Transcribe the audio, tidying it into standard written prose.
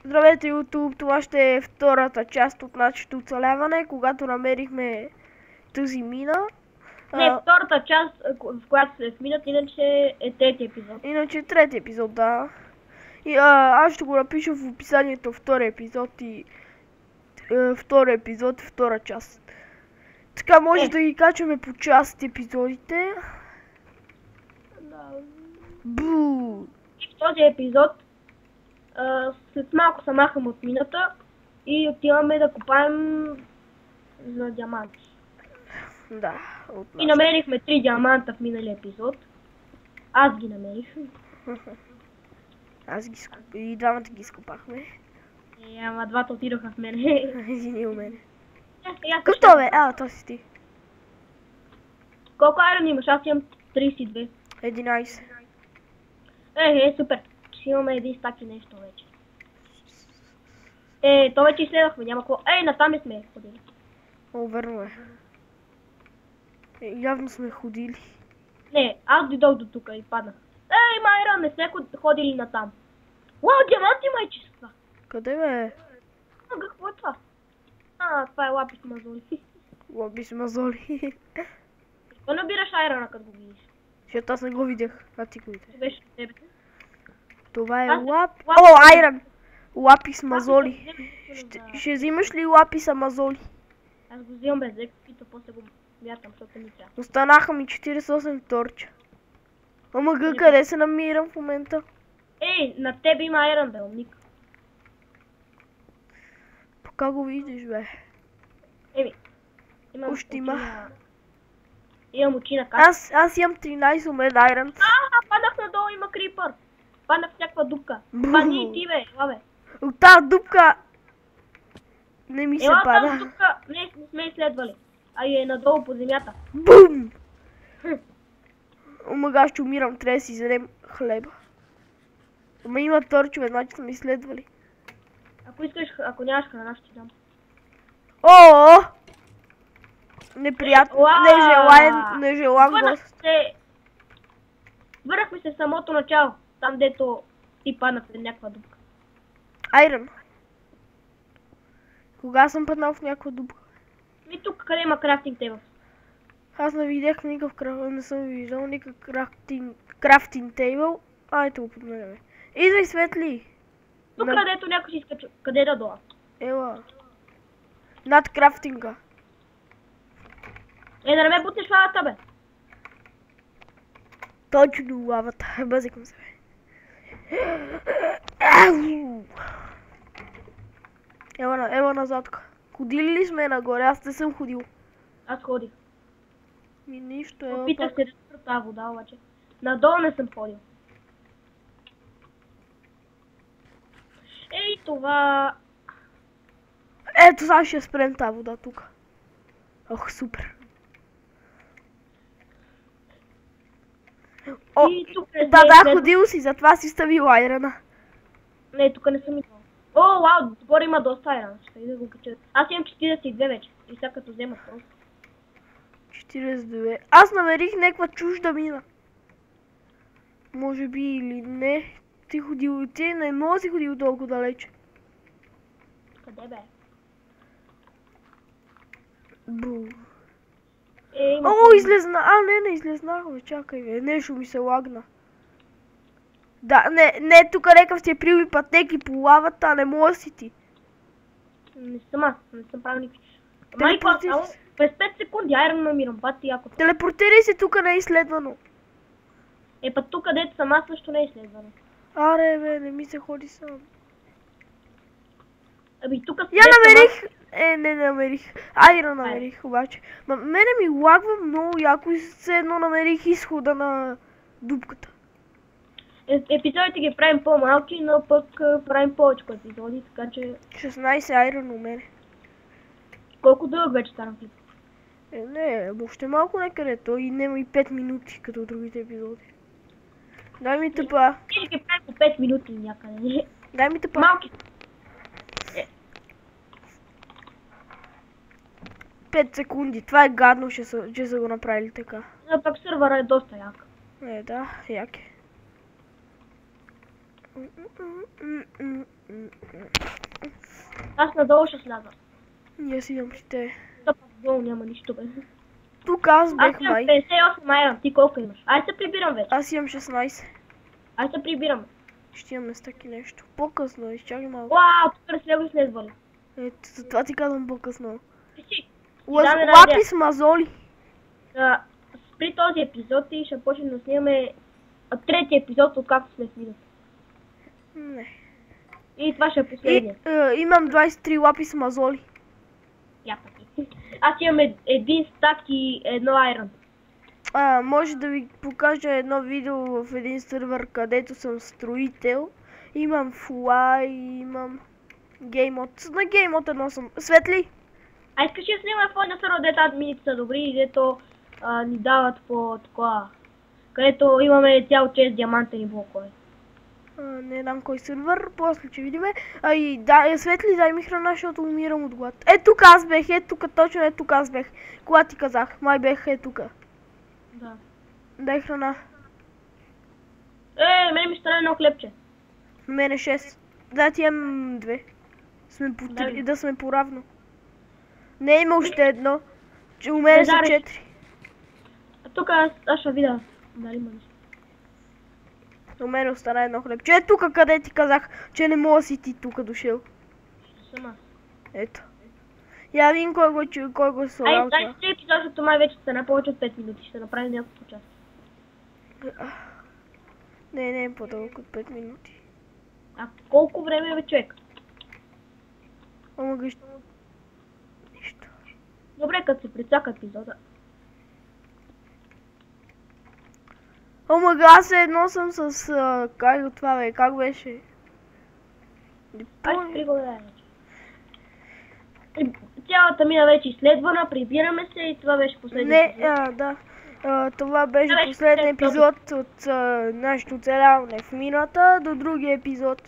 Здравейте, YouTube! Това ще е втората част от нашето оцеляване, когато намерихме тази мина. Не, втората част, в която се сминат, иначе е трети епизод. Иначе трети епизод, да. И аз ще го напиша в описанието втори епизод и втори епизод, втора част. Така може да ги качваме по част епизодите. Да. Бу! И в този епизод след малко се махам от мината и отиваме да копаем за диаманти. Да, И намерихме 3 диаманта в миналия епизод. Аз ги намерих. Аз ги и двамата ги изкопахме. Ама двата отидоха в мене. Извини у мене. Какво бе? То си ти. Колко айрон имаш? Аз имам 32. 11. Супер. Ще имаме един стак и нещо вече. То вече изследвахме, няма какво. Натам ли сме ходили? Верно е. Явно сме ходили. Не, аз дойдох до тук и паднах. Майра, не сме ходили натам. Уау, диаманти майчества! Къде бе? Какво е това? Това е лапис мазоли. Лапис мазоли. Какво набираш айрона, като го видиш? Защото аз не го видях. А ти го видиш. Беше от тебе. Това е айрон! Лапис мазоли. Ще взимаш ли лаписа мазоли? Аз го взимам без експито, после го мятам, защото ми трябва. Останаха ми 48 торча. Къде се намирам в момента? На тебе има айрон, бе, умник. Как го видиш, бе? Имам Още има. Имам очи на каша. Аз имам 13 умен айрон. Паднах надолу, има крипър. Паднах в някаква дупка. Падни и ти, бе, лабе. От тази дупка не ми се пада. Тази дупка не сме изследвали. Е надолу по земята. Бум! Ще умирам, трябва да си изядем хлеба. Ама има торчове, значи сме изследвали. Ако нямаш храна, ще ти дам. Неприятно, нежелан гост. Върнахме се в самото начало, там дето ти падна в някаква дупка. Айрон. Кога съм паднал в някаква дупка? Тук къде има крафтинг тейбъл? Аз не видях не съм виждал никакъв крафтинг тейбъл. Ето го под мене. Идвай, Светли! Тук където някой си изкачва. Къде да дола? Ела. Над крафтинга. Да не ме бутнеш лавата, бе. Точно лавата. Бъзикам се, бе. Ела назад. Ходили ли сме нагоре? Аз не съм ходил. Аз ходих. Нищо, опитах се да спра тази вода, обаче. Надолу не съм ходил. Това... Ето сега ще спрем тази вода тук. Супер. Ходил си, затова си ставил айрона. Не, тук не съм идвал. Вау, горе има доста айрона. Ще да го кача. Аз имам 42 вече. И сега като взема просто. 42. Аз намерих някаква чужда мина. Може би или не. Ти не може си ходил толкова далече. Къде бе? Бу. Излезна. Не излезнах, бе. Чакай, бе. Нещо ми се лагна. Да, не, тук рекав сте приви пътеки по лавата, а не мога си ти. Не съм правил никакви. През 5 секунди айрон намирам, бати якото. Телепортирай се, тук не е изследвано. Път тук където съм аз също не е изследвано. Аре, бе, не ми се ходи сам. Тук я намерих! Не намерих. Айрон намерих обаче. Мене ми лагва много яко и все едно намерих изхода на дупката. Епизодите ги правим по-малки, но пък правим повече епизоди, така че... 16 айрон у мене. Колко дълъг вече стана клип? Не, въобще малко некъде. Той и нема и 5 минути, като другите епизоди. Дай ми тъпа. Ти ще ги правим по 5 минути някъде. Дай ми тъпа. Малки. 5 секунди. Това е гадно, че са го направили така. Но пък сървъра е доста як. Да, як е. Аз надолу ще сляза. Ние си идем при те. Тук долу няма нищо, бе. Тук аз Аз бех имам май. 58 айрон, ти колко имаш? Ай се прибирам вече. Аз имам 16. Ай се прибирам. Ще имаме стъки нещо. По-късно, изчакай малко. Вау, тук с него следвали. Ето, затова ти казвам по-късно. Пиши. Лапис мазоли. При този епизод и ще почнем да снимаме трети епизод, откакто сме в минута. Не. И това ще е последния. Имам 23 лапис мазоли. Я пъти. Аз имам един стак и едно айрон. Може да ви покажа едно видео в един сървър, където съм строител. Имам флай, имам геймод. На геймод едно съм. Светли? А искаш да снимаме в один сървър, дето админите са добри и дето ни дават по такова. Където имаме цял 6 диамантени блокове. Не знам кой сървър, после ще видиме. Светли, дай ми храна, защото умирам от глад. Тук аз бех, тук точно тук аз бех. Кога ти казах? Май бех тук. Да. Дай храна. Мене ми стане едно хлебче. Мене 6. Да, ти имам 2. Да сме поравно. Не има още едно. У мене са 4. Тук аз ще видя дали има нещо. У мене остана едно хлебче. Тук къде ти казах, че не мога си ти тук дошъл. Сама. Ето. Я видим кой го е слагал това. Дай си епизод, защото май вече стана повече от 5 минути. Ще направим няколко часа. Не е по-дълго от 5 минути. А колко време бе, човек? Ама нищо. Добре, като се прецака епизода. Ама аз едно съм с... как това бе? Как беше? Аз ще пригодя вече. Цялата мина вече изследвана, прибираме се и това беше последния епизод. Да. Това беше последния епизод от нашето оцеляване в мината. До другия епизод.